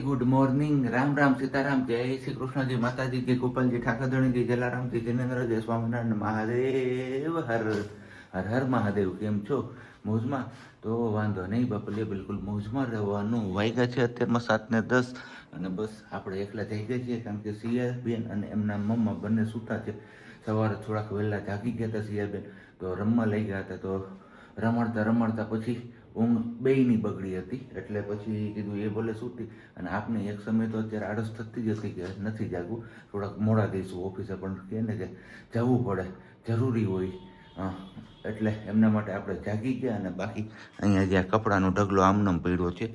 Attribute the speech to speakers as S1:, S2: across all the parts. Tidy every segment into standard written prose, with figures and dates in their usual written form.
S1: Good morning. Ram Ram, Sitaram, જય શ્રી કૃષ્ણજી, માતાજી, જય ગોપાલજી, ઠાકરધણીજી, જલારામજી, જિનેન્દ્રજી, સ્વામિનારાયણ, મહાદેવ હર હર હર મહાદેવ. કેમ છો? મોજમાં? તો વાંધો નહીં બાપલીએ, બિલકુલ મોજમાં રહેવાનું. વાગ્યા છે અત્યારમાં 7:10 અને બસ આપણે એકલા થઈ ગયા છીએ, કારણ કે સિયાબેન અને એમના મમ્મા બંને સૂતા છે. સવારે થોડાક વહેલા જાગી ગયા હતા સિયાબેન, તો રમવા લઈ ગયા હતા. તો રમાડતા રમાડતા પછી ઊંઘ બેયની બગડી હતી, એટલે પછી કીધું એ ભલે સૂતી. અને આપને એક સમય તો અત્યારે આળસ થતી જ હતી કે નથી જાગવું, થોડાક મોડા દઈશું ઓફિસે, પણ કહે ને કે જવું પડે, જરૂરી હોય, એટલે એમના માટે આપણે જાગી ગયા. અને બાકી અહીંયા જે આ કપડાનો ઢગલો આમનામ પડ્યો છે.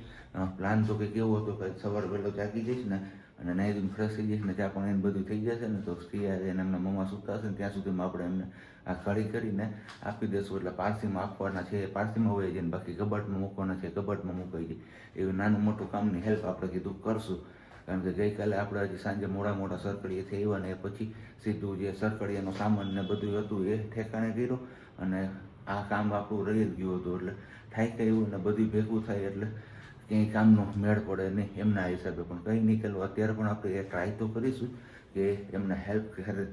S1: પ્લાન તો કે કેવો હતો કે સવારે વહેલો જાગી જઈશ ને અને નાઈ ફ્રેશ થઈ જઈશ ને ચા પાણી બધું થઈ જશે ને, તો સિયા એને એમના મમ્મા સૂતા હશે ને ત્યાં સુધીમાં આપણે એમને આ ખડી કરીને આપી દઈશું. એટલે પારસીમાં આપવાના છે, પારસીમાં હોય જાય ને બાકી કબાટમાં મૂકવાના છે, કબાટમાં મુકાઈ જાય. એવું નાનું મોટું કામની હેલ્પ આપણે કીધું કરશું. કારણ કે ગઈકાલે આપણે હજી સાંજે મોટા સરકડીએથી આવ્યા ને એ પછી સીધું જે સરકડીયાનો સામાન ને બધું હતું એ ઠેકાણે કર્યો, અને આ કામ આપણું રહી જ ગયું હતું. એટલે થાય કંઈ એવું ને બધું ભેગું થાય એટલે ક્યાંય કામનો મેળ પડે નહીં એમના હિસાબે. પણ કંઈ નહીં ચાલો, અત્યારે પણ આપણે એ ટ્રાય તો કરીશું કે એમને હેલ્પ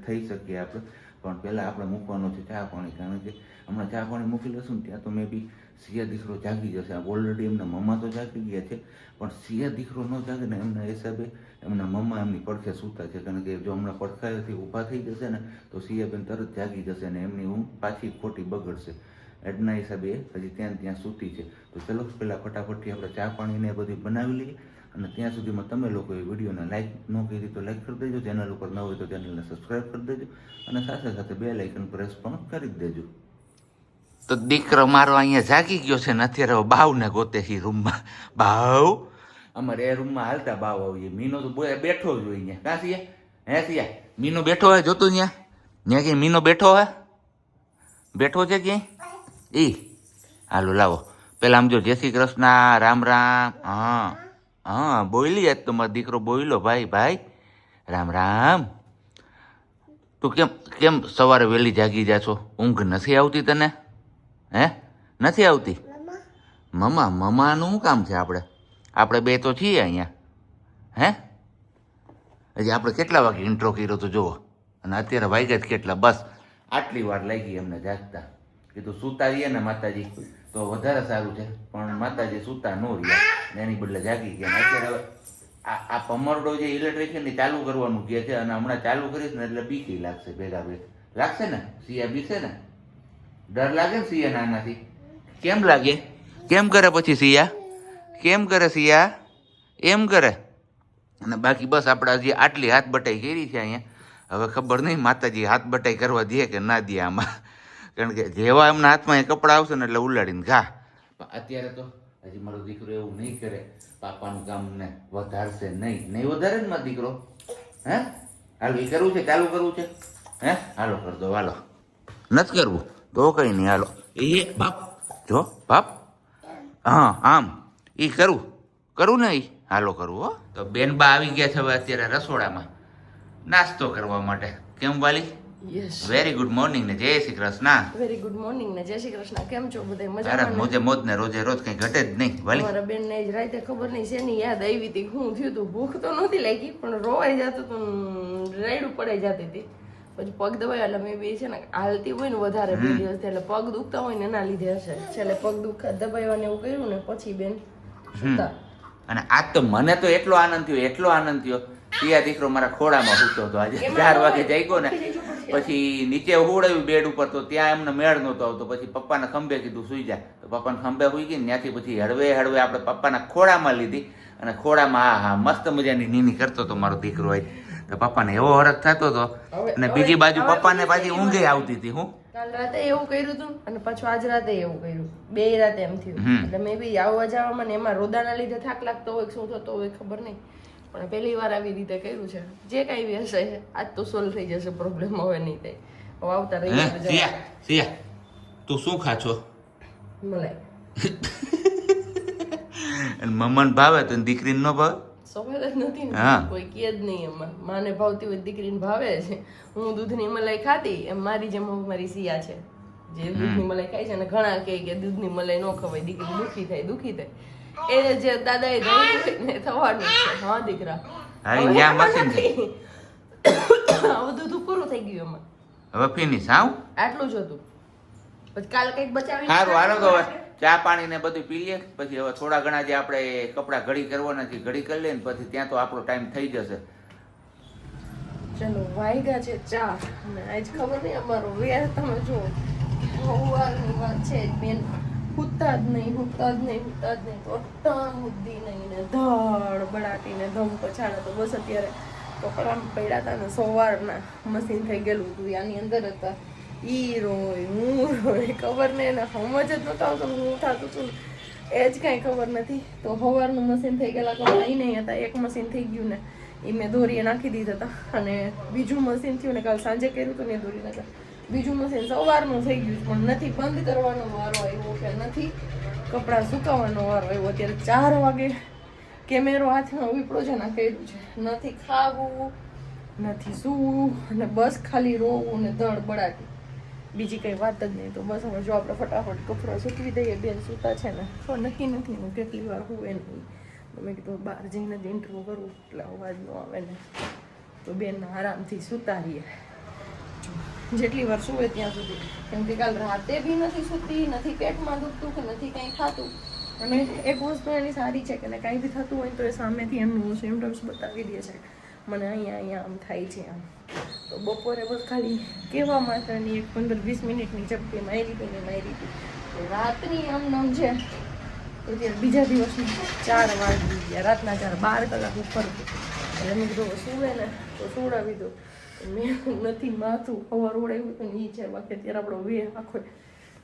S1: થઈ શકીએ આપણે. પણ પહેલાં આપણે મૂકવાનો છે ચા પાણી, કારણ કે હમણાં ચા પાણી મૂકી લઈશું ને ત્યાં તો મેં બી સિયા દીકરો જાગી જશે. ઓલરેડી એમના મમ્મા તો જાગી ગયા છે, પણ સિયા દીકરો ન જાગે ને એમના હિસાબે એમના મમ્મા એમની પડખે સૂતા છે. કારણ કે જો હમણાં પડખાએથી ઊભા થઈ જશે ને તો સિયાબેન તરત જાગી જશે ને એમની ઊંઘ પાછી ખોટી બગડશે. એડના હિસાબે હજી ત્યાં સૂતી છે. તો ચલો પહેલાં ફટાફટથી આપણે ચા પાણીને એ બધું બનાવી લઈએ. અને ત્યાં સુધીમાં તમે લોકો એ વિડીયોને લાઈક ન કરી તો લાઈક કરી દેજો, ચેનલ ઉપર ન હોય તો ચેનલને સબસ્ક્રાઈબ કરી દેજો, અને સાથે સાથે બે લાઇકન પ્રેસ પણ કરી દેજો. તો દીકરો મારો અહીંયા જાગી ગયો છે ને અત્યારે બાવને ગોતે છે રૂમમાં. બાવ અમારે એ રૂમમાં હાલતા બાવ આવીએ. મીનો તો બેઠો જ હોય અહીંયા. કાં સિયા? હે સિયા? મીનો બેઠો હોય જોતું ત્યાં ક્યાંય મીનો બેઠો હોય? બેઠો છે ક્યાંય? હાલો લાવો પેલા આમ જો, જય શ્રી કૃષ્ણ, રામ રામ. હા બોલી આજ તો મારો દીકરો બોલ્યો, ભાઈ ભાઈ રામ રામ. તું કેમ સવારે વહેલી જાગી જા છો? ઊંઘ નથી આવતી તને? હે નથી આવતી? મમ્માનું શું કામ છે? આપણે બે તો છીએ અહીંયા. હે હજી આપણે કેટલા વાગે ઇન્ટ્રો કર્યો તો જુઓ, અને અત્યારે વાગ્યા જ કેટલા? બસ આટલી વાર લાગી એમને જાગતા. કીધું સૂતા રહીએ ને માતાજી તો વધારે સારું છે, પણ માતાજી સૂતા ન રહ્યા, એની બદલે જાગી ગયા. અત્યારે આ પમરડો જે ઇલેક્ટ્રિશિયન ચાલુ કરવાનું કહે છે, અને હમણાં ચાલુ કરીશ ને એટલે બીકી લાગશે. ભેગા લાગશે ને? સિયા બીશે ને? ડર લાગે ને સિયા નાનાથી? કેમ લાગે? કેમ કરે પછી સિયા? કેમ કરે સિયા? એમ કરે. અને બાકી બસ આપણે હજી આટલી હાથ બટાઈ કરી છે અહીંયા. હવે ખબર નહીં માતાજી હાથ બટાઈ કરવા દે કે ના દે આમાં, કારણ કે જેવા એમના હાથમાં એ કપડાં આવશે ને એટલે ઉલાડીને ઘા. અત્યારે તો હજી મારો દીકરો એવું નહીં કરે, પાપાનું કામ ને વધારશે નહીં વધારે ને મારો દીકરો. હે હાલો એ કરવું છે, ચાલુ કરવું છે? હે હાલો કર દો, હાલો. નથી કરવું તો કઈ નહીં, હાલો. એ બાપ જો બાપ, હા આમ એ કરું ને એ હાલો કરવું. હો તો બેનબા આવી ગયા છે હવે અત્યારે રસોડામાં નાસ્તો કરવા માટે. કેમ વાલી?
S2: યસ,
S1: વેરી ગુડ મોર્નિંગ ને જય Shri Krishna.
S2: Very good morning ને જય શ્રી કૃષ્ણ. કેમ છો બધા?
S1: અરે
S2: મજામાં?
S1: મોજ ને રોજે રોજ કઈ ઘટે જ નહીં વાલી.
S2: મારા બેન ને રાતે ખબર નહીં શેની યાદ આવી હતી, શું થયું હતું, ભૂખ તો નહોતી લાગી પણ રોવાઈ જતું હતું, રાયડું પડાઈ જતી હતી. પછી પગ દબાવ્યા એટલે મેં બી છે ને હાલતી હોય ને વધારે બે દિવસથી, એટલે પગ દુખતા હોય ને એના લીધે હશે. છેલ્લે પગ દબાવ્યા ને એવું કર્યું ને પછી બેન સુતા.
S1: અને આજ તો મને તો એટલો આનંદ થયો સિયા દીકરો મારા ખોડામાં સૂતો હતો. આજે 4 વાગે જાગ્યો ને પછી નીચે હુવડાવ્યું બેડ ઉપર, તો ત્યાં એમને મેળ નહોતો આવતો. પછી પપ્પાના ખંભે કીધું સુઈ જાય, તો પપ્પાના ખંભે સુઈ ગઈ ને ત્યાંથી પછી હળવે આપણે પપ્પાના ખોડામાં લીધી, અને ખોડામાં હા મસ્ત મજાની નીની કરતો હતો મારો દીકરો. હોય તો પપ્પાને એવો હરખ થતો હતો, અને બીજી બાજુ પપ્પાને પાછી ઊંઘે આવતી હતી. હું
S2: કાલ રાતે એવું કર્યું હતું અને પાછું આજ રાતે એવું કર્યું, બે રાતે એમ થયું. એટલે મેં બી આવવા જવામાં ને એમાં રોદાના લીધે થાક લાગતો હોય, શું થતો હોય ખબર નહીં, પણ પહેલી વાર આવી રીતે કર્યું છે. જે કઈ બી હશે આજ તો સોલ્વ થઈ જશે પ્રોબ્લેમ, હવે નહીં થાય. હવે આવતા રહી.
S1: સિયા તું શું ખાછો?
S2: મલાઈ.
S1: મમ્માને ભાવે તો દીકરીને ન ભાવે?
S2: સવાલ જ નથી ને, કોઈ કે જ નહીં. એમાં માને ભાવતી હોય દીકરીને ભાવે છે. હું દૂધની મલાઈ ખાતી એમ મારી જેમ મારી સિયા છે જે દૂધની મલાઈ ખાય છે, અને ઘણા કહે કે દૂધની મલાઈ ન ખવાય, દીકરી દુખી થાય. એ જે દાદાએ દહીં હોય ને થવાનું છે. હા દીકરા
S1: હા ઈ ન્યા મશીન છે
S2: બધું તો પૂરું થઈ ગયું એમાં.
S1: હવે ફિનિશ આવ
S2: આટલું જ હતું. પછી કાલે કંઈક બચાવી
S1: સારું હાલો તો હવે ચા પાણી ને બધું પી લઈએ પછી હવે થોડા ઘણા જે આપણે કપડા ઘડી કરવાના છે ઘડી કરી લઈએ ને પછી ત્યાં તો આપણો ટાઈમ થઈ જશે.
S2: ચલો વાયગા છે 4 અને આજ ખબર નહીં અમારો વેર તમે જુઓ સવારની વાત છે બેન હુતા જ નહીં તો અટ્ટા હુદ્દી નહીં ને ધડ બળાટી ને ધમ પછાડા તો બસ અત્યારે કપડામાં પડ્યા હતા ને સવારના મશીન થઈ ગયેલું હતું આની અંદર હતા ઈ રોય હું રોય ખબર નહીં ને સમજ જ નતો આવતો હું થતું હતું એ જ કાંઈ ખબર નથી તો સવારનું મશીન થઈ ગયેલા કપડા ઈ નહીં હતા. એક મશીન થઈ ગયું ને એ મેં દોરીએ નાખી દીધા હતા અને બીજું મશીન થયું ને કાલ સાંજે કર્યું હતું ને દોરી નાખ્યા. બીજું મશીન સવારનું થઈ ગયું પણ નથી બંધ કરવાનો વારો આવ્યો કે નથી કપડાં સુકાવવાનો વારો આવ્યો. અત્યારે 4 વાગે કેમેરો હાથમાં વીપડો છે ને કર્યું છે. નથી ખાવું નથી સૂવું અને બસ ખાલી રોવું ને દળ બળાટી બીજી કંઈ વાત જ નહીં. તો બસ હવે જો આપણે ફટાફટ કપડાં સૂકવી દઈએ બેન સૂતા છે ને તો નક્કી નથી હું કેટલી વાર હુએ નહીં. તો મેં કીધું બહાર જઈને જ ઇન્ટરવ્યૂ કરું એટલે અવાજ ન આવે ને તો બેન આરામથી સૂતા રહીએ જેટલી વાર સૂવે ત્યાં સુધી. કેમ કે કાલ રાતે બી નથી સૂતી નથી પેટમાં દુખતું કે નથી કંઈ ખાતું. અને એક વસ્તુ એની સારી છે કે કાંઈ બી થતું હોય તો એ સામેથી એમનું સિમ્ટમ્સ બતાવી દે છે મને અહીંયા આમ થાય છે આમ. તો બપોરે બસ ખાલી કહેવા માત્રની 15-20 મિનિટની ઝપકી મારી હતી રાતની આમ નામ છે. તો ત્યારે બીજા દિવસની 4 વાગી ગયા રાતના 4 12 કલાક ઉપર એટલે મેં કીધું સૂવે ને તો સુવડાવી દો. મેં નથી માથું ખબર ઉડાવ્યું તો એ છે બાકી અત્યારે આપણો વે આખો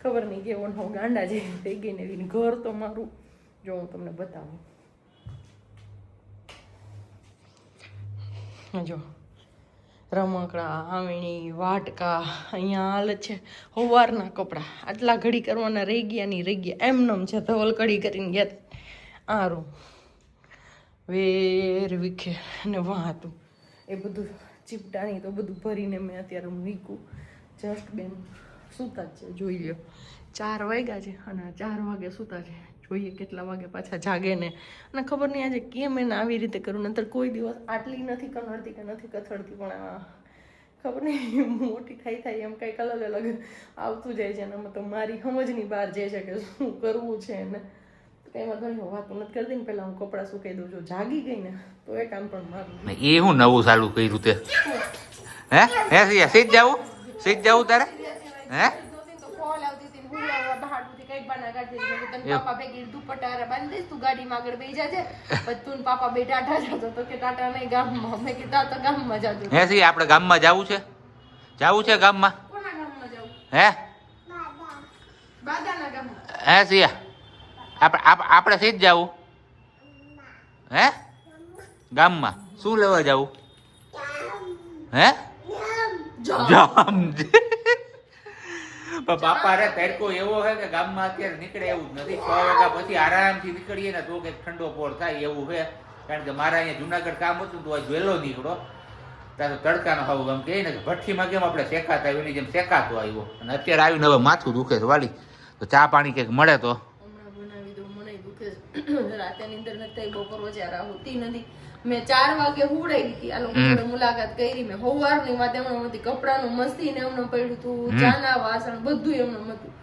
S2: ખબર નહીં કેવો હું ગાંડા જેવી થઈ ગઈ ને એવી ઘર તો મારું જો હું તમને બતાવું જો રમકડા આમણી વાટકા અહીંયા હાલ છે સવારના કપડાં આટલા ઘડી કરવાના રહી ગયા એમનેમ છે ધવલ કડી કરીને ગયા આ રૂમ વેર વિખેર અને વાતું એ બધું ચીપટાણી તો બધું ભરીને મેં અત્યારે મૂક્યું. જસ્ટ બેન સૂતા જ છે જોઈ લ્યો 4 વાગ્યા છે અને 4 વાગે સૂતા છે. જોઈએ કેટલા વાગે પાછા જાગે ને અને ખબર નહીં આજે કેમ એને આવી રીતે કરું નહીતર કોઈ દિવસ આટલી નથી કનડતી કે નથી કથળતી પણ આ ખબર નહીં મોટી થાય એમ કંઈક અલગ આવતું જાય છે અને આમાં તો મારી સમજની બહાર જાય છે કે શું કરવું છે ને કંઈ વાંધો નહીં વાતો નથી કરતી ને પહેલાં હું કપડાં સુકાઈ દઉં જો જાગી ગઈ ને તો એ કામ પણ મારું.
S1: એ હું નવું ચાલુ કર્યું તે હે સીધ જાવું તારે હે
S2: પાપા ભેગી દુપટ્ટા બાંધી દઈશ તું ગાડીમાં આગળ બેસી જાજે પછી તું પાપા બે ટાટા જતો તો કે ટાટા નહીં ગામમાં મેં કીધું તો ગામમાં જાજો
S1: હે સી આપણે ગામમાં જાવું છે ગામમાં
S2: કોના ગામમાં જાવું
S1: હે
S2: બાદાના ગામમાં
S1: હે સિયા આપણે સીધ જાવું હે ગામમાં શું લેવા જાવું હે જામ બાપા રે તડકો એવો છે કે ગામમાં અત્યારે નીકળે એવું જ નથી. 6 વાગ્યા પછી આરામથી નીકળીએ ને તો કંઈક ઠંડો પોર થાય એવું છે. કારણ કે મારા અહીંયા જુનાગઢ કામ હતું તો આજ વહેલો નીકળો ત્યાં તો તડકાનો હાવ આમ કહે ને કે ભઠ્ઠીમાં કેમ આપણે શેકાતા એની જેમ શેકાતો આવ્યો અને અત્યારે આવીને હવે માથું દુખે છે વાલી તો ચા પાણી કંઈક મળે તો
S2: હમણાં બનાવી દઉં મને દુખે રાતે નીંદર નથી બપોર વચ્ચે હોતી નથી. મેં 4 વાગે હુવડાવી દીધી આ લોકો જોડે મુલાકાત કરી મેં સવારની વાત એમણે હતી કપડાનું મશીન એમને પડ્યું હતું ચાના વાસણ બધું એમને હતું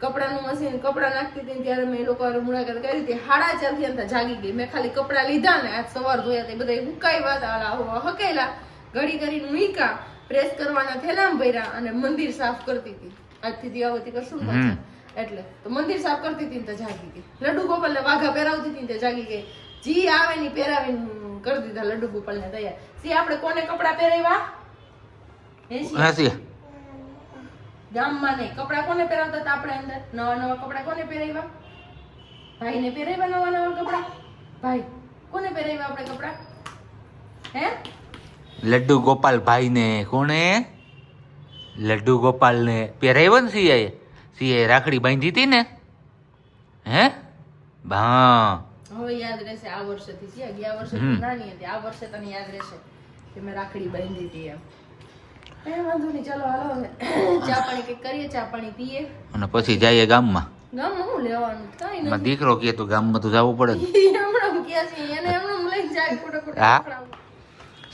S2: કપડાનું મશીન કપડા નાખતી હતી ત્યારે મેં એ લોકો મુલાકાત કરી હતી 4:30 થી અંદર જાગી ગઈ. મેં ખાલી કપડા લીધા ને આજ સવાર ધોયા તે બધા હુકાવ્યા હકેલા ઘડી કરીને મૂક્યા પ્રેસ કરવાના થેલામાં ભર્યા અને મંદિર સાફ કરતી હતી. આજથી દિવાવતી કરશું પાછા એટલે તો મંદિર સાફ કરતી હતી તો જાગી ગઈ. લડ્ડુ ગોપાલને વાઘા પહેરાવતી હતી તો જાગી ગઈ. જી આવે ની પહેરાવીને કરી દીધા લડ્ડુ ગોપાલ ને તૈયાર. સી આપણે કોને કપડા પહેરાવ્યા ગામમાં નહીં કપડા કોને પહેરાવતા હતા આપણે અંદર નવા કપડા કોને પહેરાવ્યા ભાઈ ને પહેરાવ્યા નવા કપડા ભાઈ કોને પહેરાવ્યા આપણે કપડા હે
S1: લડ્ડુ ગોપાલ ભાઈ ને કોણે લડ્ડુ ગોપાલ ને પહેરાવ્યો ને સિયાએ રાખડી બાંધી હતી ને હે હા
S2: હવે યાદ રહેશે આ વર્ષેથી છે ગયા વર્ષે નાની હતી આ વર્ષે તને યાદ રહેશે કે મેં રાખડી બાંધી હતી એમ. વાંધો નહીં ચાલો હાલો ચા પાણી કંઈક કરીએ ચા પાણી પીએ
S1: અને પછી જઈએ ગામમાં.
S2: ગામમાં હું લેવાનું કાંઈ
S1: મારો દીકરો કહે તો ગામમાં તો જવું પડે ને.
S2: નથી હમણાં ક્યાં છે એને હમણાં લઈને જાય ખોટા ખોટા
S1: હા.
S2: કપડાં.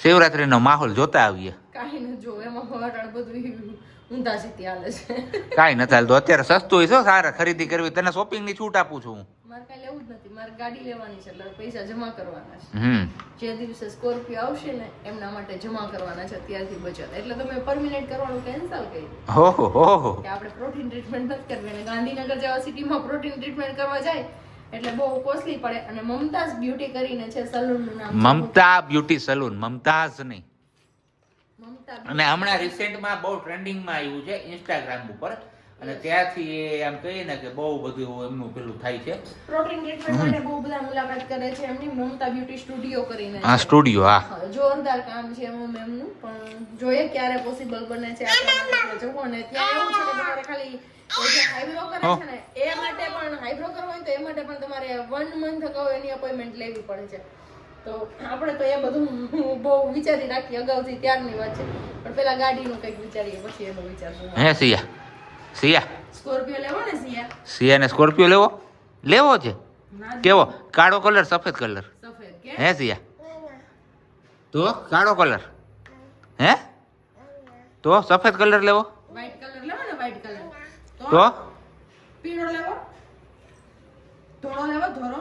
S1: શિવરાત્રીનો માહોલ જોતા આવીએ.
S2: કાંઈ ન જો એમાં હવાટાણ બધું ઊંધા સીધી હાલે છે
S1: કાંઈ નથી હાલતું અત્યારે સસ્તું હોય છો સારા ખરીદી કરવી તને શોપિંગની છૂટ આપું છું હું.
S2: મારે કાંઈ લેવું જ નથી મારે ગાડી લેવાની છે એટલે પૈસા જમા કરવાના છે
S1: હમ
S2: જે દિવસે સ્કોર્પિયો આવશે ને એમના માટે જમા કરવાના છે અત્યારથી બચત એટલે તમે પરમિનેન્ટ કરવાનું કેન્સલ કરી
S1: હો હો હો હો.
S2: કે આપણે પ્રોટીન ટ્રીટમેન્ટ નથી કરવી અને ગાંધીનગર જેવા સિટીમાં પ્રોટીન ટ્રીટમેન્ટ કરવા જાય એટલે બહુ કોસ્ટલી પડે અને મમતાઝ બ્યુટી કરીને છે સલૂનનું નામ છે.
S1: મમતા બ્યુટી સલૂન મમતાઝ નહીં.
S2: મમતા
S1: અને હમણાં રિસેન્ટમાં બહુ ટ્રેન્ડિંગમાં આવ્યું છે ઇન્સ્ટાગ્રામ ઉપર અને ત્યાંથી એ આમ કહીએ ને કે બહુ બધું એમનું પેલું થાય છે.
S2: પ્રોટીન ટ્રીટમેન્ટ માટે બહુ બધા મુલાકાત કરે છે એમની મમતા બ્યુટી સ્ટુડિયો કરીને
S1: હા સ્ટુડિયો હા.
S2: હા, જોરદાર કામ છે એમનું પણ જોઈએ ક્યારે પોસિબલ બને છે આપણા માટે જવું અને ત્યાં એવું છે કે તમારે ખાલી એ જે આઈબ્રો કરે છે ને એ માટે પણ આઈબ્રો કરવો હોય તો એ માટે પણ તમારે 1 મંથ અગાઉ એની અપોઇન્ટમેન્ટ લેવી પડે છે તો આપણે તો એ બધું બહુ વિચારી રાખીએ અગાઉથી ત્યારની વાત છે પણ પેલા ગાડીનું કંઈક વિચારીએ પછી એનો વિચારશું.
S1: હે સિયા સિયા
S2: સ્કોર્પિયો લેવો ને સિયા
S1: સિયાને સ્કોર્પિયો લેવો છે
S2: ના
S1: કેવો કાળો કલર સફેદ કલર
S2: સફેદ કે
S1: હે સિયા તો કાળો કલર હે તો સફેદ કલર લેવો
S2: વ્હાઈટ કલર લેવો ને વ્હાઈટ કલર
S1: તો
S2: પીળો લેવો ધોળો લેવો ધોળો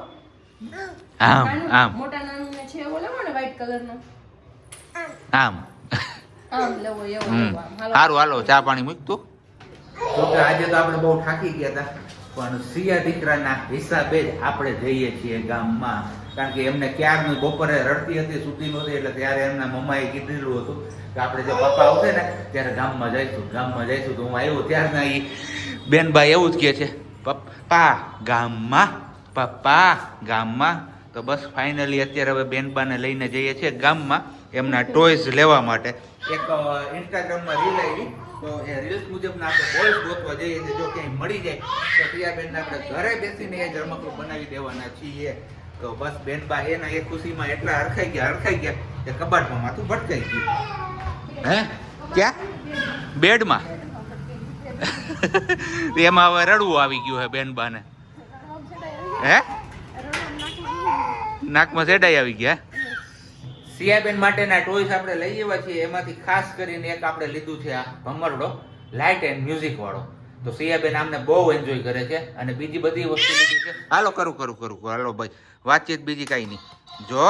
S1: આમ આમ
S2: મોટા નાનું ને છે એવો લેવો ને વ્હાઈટ કલર નો
S1: આમ
S2: આમ લેવો એવો
S1: હમ
S2: લેવો આમ. હાલો.
S1: સારું હાલો ચા પાણી મૂક તું. તો કે આજે તો આપણે બહુ થાકી ગયા હતા પણ સિયા દીકરાના હિસાબે જ આપણે જઈએ છીએ ગામમાં કારણ કે એમને ક્યારનું બપોરે રડતી હતી સૂતી નહોતી એટલે ત્યારે એમના મમ્માએ કીધેલું હતું કે આપણે જો પપ્પા આવશે ને ત્યારે ગામમાં જઈશું તો હું આવ્યો ત્યારના એ બેનભાઈ એવું જ કહે છે પપ્પા ગામમાં તો બસ ફાઇનલી અત્યારે હવે બેનબાને લઈને જઈએ છીએ ગામમાં એમના ટોયઝ લેવા માટે. એક ઇન્સ્ટાગ્રામમાં રીલ આવી તો એ રીલ્સ મુજબના આપણે બોલ્સ ગોતવા જઈએ છીએ જો ક્યાંય મળી જાય તો પ્રિયાબેનને આપણે ઘરે બેસીને એ જ રમકડું બનાવી દેવાના છીએ તો બસ બેનબા એના એ ખુશીમાં એટલા હરખાઈ ગયા કે કબાટમાં માથું ભટકાઈ ગયું. હે ક્યાં બેડમાં એમાં હવે રડવું આવી ગયું હે બેનબાને હે નાકમાં સેડાઈ આવી ગયા. સિયાબેન માટેના ટોયસ આપણે લઈ આવ્યા છીએ એમાંથી ખાસ કરીને એક આપણે લીધું છે આ ભમરડો લાઇટ એન્ડ મ્યુઝિક વાળો તો સિયાબેન આમને બહુ એન્જોય કરે છે અને બીજી બધી વસ્તુ લીધી છે. હાલો કરું હાલો ભાઈ વાતચીત બીજી કાંઈ નહીં. જો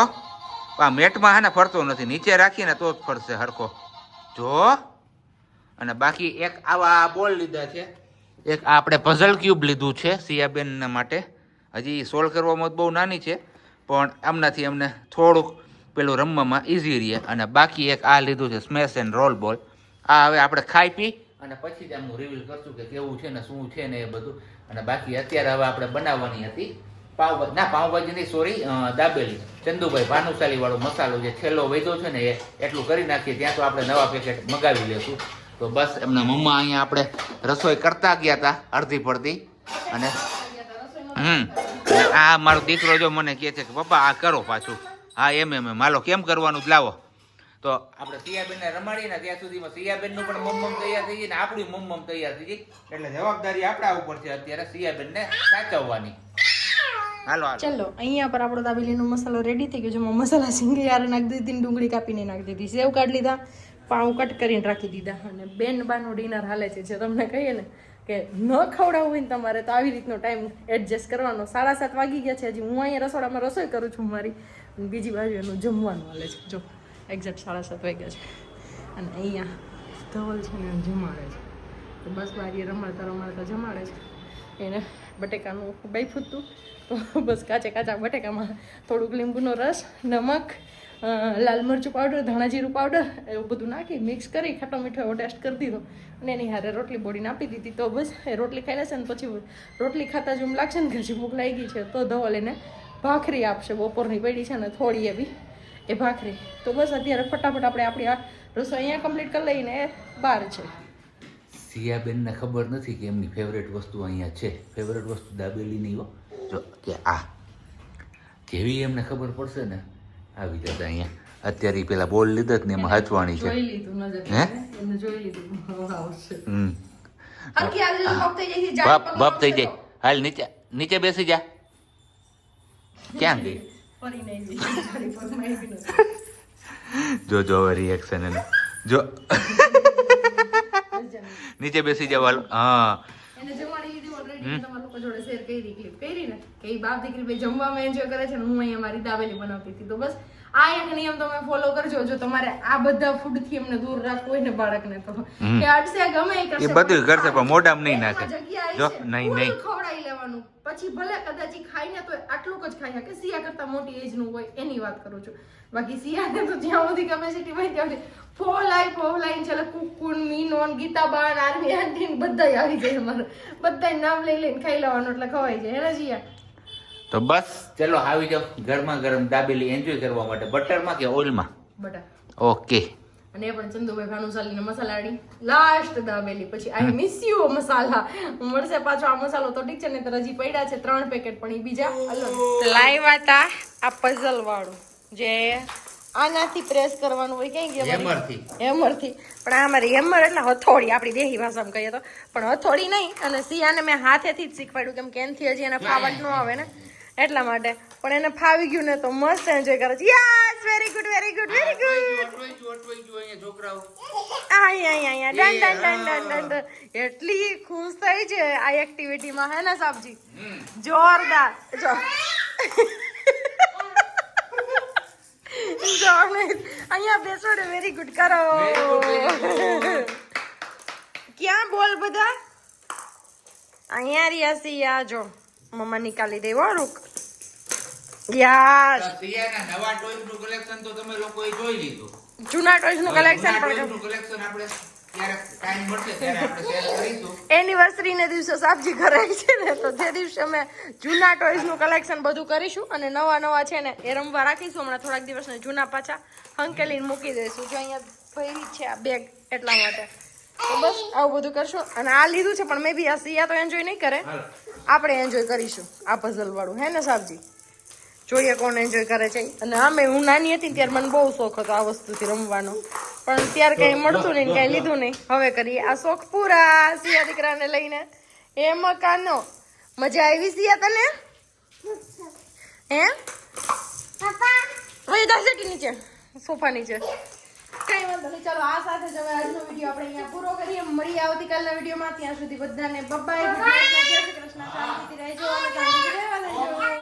S1: આ મેટમાં હા ને ફરતો નથી નીચે રાખીને તો જ ફરશે હરખો જો. અને બાકી એક આવા બોલ લીધા છે એક આ આપણે પઝલ ક્યુબ લીધું છે સિયાબેન માટે હજી સોલ્વ કરવામાં બહુ નાની છે પણ આમનાથી અમને થોડુંક પેલું રમવામાં ઇઝી રહે અને બાકી એક આ લીધું છે સ્મેશ એન્ડ રોલ બોલ. આ હવે આપણે ખાઈ પી અને પછી જ આમનું રિવીલ કરશું કે કેવું છે ને શું છે ને એ બધું. અને બાકી અત્યારે હવે આપણે બનાવવાની હતી પાવભાજી નહીં સોરી દાબેલી ચંદુભાઈ ભાનુશાલી વાળો મસાલો જે છેલ્લો વૈધો છે ને એ એટલું કરી નાખીએ ત્યાં તો આપણે નવા પેકેટ મગાવી લેશું. તો બસ એમના મમ્મા અહીંયા આપણે રસોઈ કરતા ગયા હતા અડધી પડતી અને આ મારો દીકરો જો મને કહે છે કે પપ્પા આ કરો પાછું હા એમ હાલો કેમ કરવાનું જ લાવો. તો આપણે સિયાબેનને રમાડીને ત્યાં સુધીમાં સિયાબેનનું પણ મમ્મમ તૈયાર થઈ ગઈ ને આપણી મમ્મમ તૈયાર થઈ ગઈ એટલે જવાબદારી આપણા ઉપર છે અત્યારે સિયાબેનને સાચવવાની. હાલો
S2: ચલો અહીંયા પર આપણો દાબેલીનો મસાલો રેડી થઈ ગયો છે એમાં મસાલા સિંગી યાર નાખી દીધી ડુંગળી કાપીને નાખી દીધી સેવ કાઢી લીધા પાઉં કટ કરીને રાખી દીધા અને બેન બાનું ડિનર હાલે છે જે તમને કહીએ ને કે ન ખવડાવવું હોય ને તમારે તો આવી રીતનો ટાઈમ એડજસ્ટ કરવાનો. 7:30 વાગી ગયા છે હજી હું અહીંયા રસોડામાં રસોઈ કરું છું મારી અને બીજી બાજુ એનું જમવાનું હાલે છે જો એક્ઝેક્ટ 7:30 વાગ્યા છે અને અહીંયા ધવલ છે ને એમ જમાડે છે તો બસ મારી રમાડતા જમાડે છે એને બટેકાનું બાફ્યું હતું તો બસ કાચા બટેકામાં થોડુંક લીંબુનો રસ નમક લાલ મરચું પાવડર ધાણા જીરું પાવડર એવું બધું નાખી મિક્સ કરી ખાટો મીઠો એવો ટેસ્ટ કરી દીધો અને એની હારે રોટલી બોડીને આપી દીધી તો બસ એ રોટલી ખાઈ લેશે ને પછી રોટલી ખાતા જો એમ લાગશે ને કે હજી ભૂખ લાગી છે તો ધવલ એને ભાખરી આપશે બપોરની પડી છે ને થોડી એવી એ ભાખરી. તો બસ અત્યારે ફટાફટ આપણે આપણી આ રસોઈ અહીંયા કમ્પ્લીટ કરી લઈને બહાર છે.
S1: સિયાબેનને ખબર નથી કે એમની ફેવરેટ વસ્તુ અહીંયા છે. ફેવરેટ વસ્તુ દાબેલીની હો જો કે આ જેવી એમને ખબર પડશે ને આવી જતા અહીંયા અત્યારે પેલા બોલ લીધા જ ને એમાં હચવાણી છે
S2: જોઈ લીધું નજર
S1: હે
S2: એને જોઈ લીધું
S1: બપ થઈ જાય હાલ નીચે નીચે બેસી જા. ક્યાં ગઈ?
S2: ફરી નહીં જઈ ખાલી પગમાં આવી ગયું.
S1: જો હવે રિએક્શન એનું જો. નીચે બેસી જાવ હાલો. હા
S2: એને જમવાની લીધી ઓલરેડી તમારા લોકો જોડે શેર કરી ક્લિપ કરી ને કે ઈ બાપ દીકરી ભાઈ જમવામાં એન્જોય કરે છે ને હું અહીંયા મારી દાબેલી બનાવતી હતી. તો બસ આ એક નિયમ તમે ફોલો કરજો. જો તમારે આ બધા ફૂડ થી એમને દૂર રાખવું હોય ને બાળકને તો કે અડસે ગમે એ કરશે,
S1: એ બધું કરશે પણ મોઢામાં નહીં નાખે.
S2: જગ્યા
S1: જો
S2: છે
S1: નહીં નહીં
S2: ખવડાવી લેવાનું. પછી ભલે કદાચ ઈ ખાઈને તો આટલું જ ખાઈ શકે. સિયા કરતા મોટી એજ નું હોય એની વાત કરું છું. બાકી સિયાને તો જ્યાં સુધી કેપેસિટી હોય ત્યાં સુધી ફોલાઈ છે કુકુન મીનોન ગીતાબાન આર્મી આંટી બધાય આવી જાય. અમારે બધાય નામ લઈ લઈને ખાઈ લેવાનું એટલે ખવાઈ જાય. એને સિયા
S1: તો બસ ચલો આવી જાવ ગરમા ગરમ દાબેલી એન્જોય કરવા માટે. બટરમાં કે ઓઇલમાં?
S2: બટા.
S1: ઓકે.
S2: અને એ પણ ચંદુભાઈ ભાનુશાલીને મસાલાડી લાસ્ટ દાબેલી. પછી આઈ મિસ યુ મસાલા મળશે પાછો. આ મસાલો તો ઠીક છે ને તો હજી પડ્યા છે 3 પેકેટ પણ ઈ બીજા અલગ લાવ્યા હતા. આ પઝલ વાળું જે આનાથી પ્રેસ કરવાનું હોય ક્યાં ગયા? હેમરથી. પણ આ મારી હેમર એટલે હથોડી, આપણી દેહી ભાષામાં કહીએ તો. પણ હથોડી નહીં. અને સિયાને મેં હાથેથી જ શીખવાડ્યું કેમ કે એનથી હજી એને ફાવટ ન આવે ને એટલા માટે. પણ એને ફાવી ગયું ને તો મસ્ત એન્જોય કરે છે. Yes very good very good very good. અહીંયા done done done done done. એટલી ખુશ થઈ છે આ એક્ટિવિટીમાં હે ને સાબજી, જોરદાર. જો અહીંયા બેસો ને વેરી ગુડ કરો. ક્યાં બોલ બધા? અહીંયા રહ્યા સિયા. જો મમ્મા નિકાલી દેવો રૂક. યાર
S1: નવા ટોયસ નું કલેક્શન તો તમે લોકોએ જોઈ લીધું.
S2: જૂના ટોયસ નું કલેક્શન પણ
S1: કલેક્શન આપણે ક્યારેક ટાઈમ મળશે ત્યારે આપણે શેર કરીશું.
S2: એનિવર્સરી ને દિવસે સાબજી કરાય છે ને તો તે દિવસે અમે જૂના ટોયસ નું કલેક્શન બધું કરીશું અને નવા છે ને એ રમવા રાખીશું. હમણાં થોડાક દિવસ જૂના પાછા હંકેલીને મૂકી દઈશું. જો અહીંયા ભરી છે આ બેગ એટલા માટે. તો બસ આવું બધું કરશું. અને આ લીધું છે પણ મે બી આ સિયા તો એન્જોય નહીં કરે, આપણે એન્જોય કરીશું આ પઝલ વાળું હે ને સાબજી. જોઈએ કોણ એન્જોય કરે છે. અને આમે હું નાની હતી ત્યારે મને બહુ શોખ હતો આ વસ્તુથી રમવાનો, પણ ત્યારે કઈ મળતું નહીં, કઈ લીધું નહીં. હવે કરીએ આ શોખ પૂરા સિયા દીકરાને લઈને. એ મકાનો મજા આવી સિયા તને? હે ઓય દાસેટી નીચે સોફા નીચે. કઈ વાંધો નહીં. ચાલો આ સાથે જ હવે આજનો વિડીયો આપણે અહીંયા પૂરો કરીએ. મળીએ આવતીકાલના વિડીયોમાં. ત્યાં સુધી બધાને બાય બાય. જય શ્રી કૃષ્ણ. શાંતિથી રહેજો અને શાંતિથી રહેવા દેજો.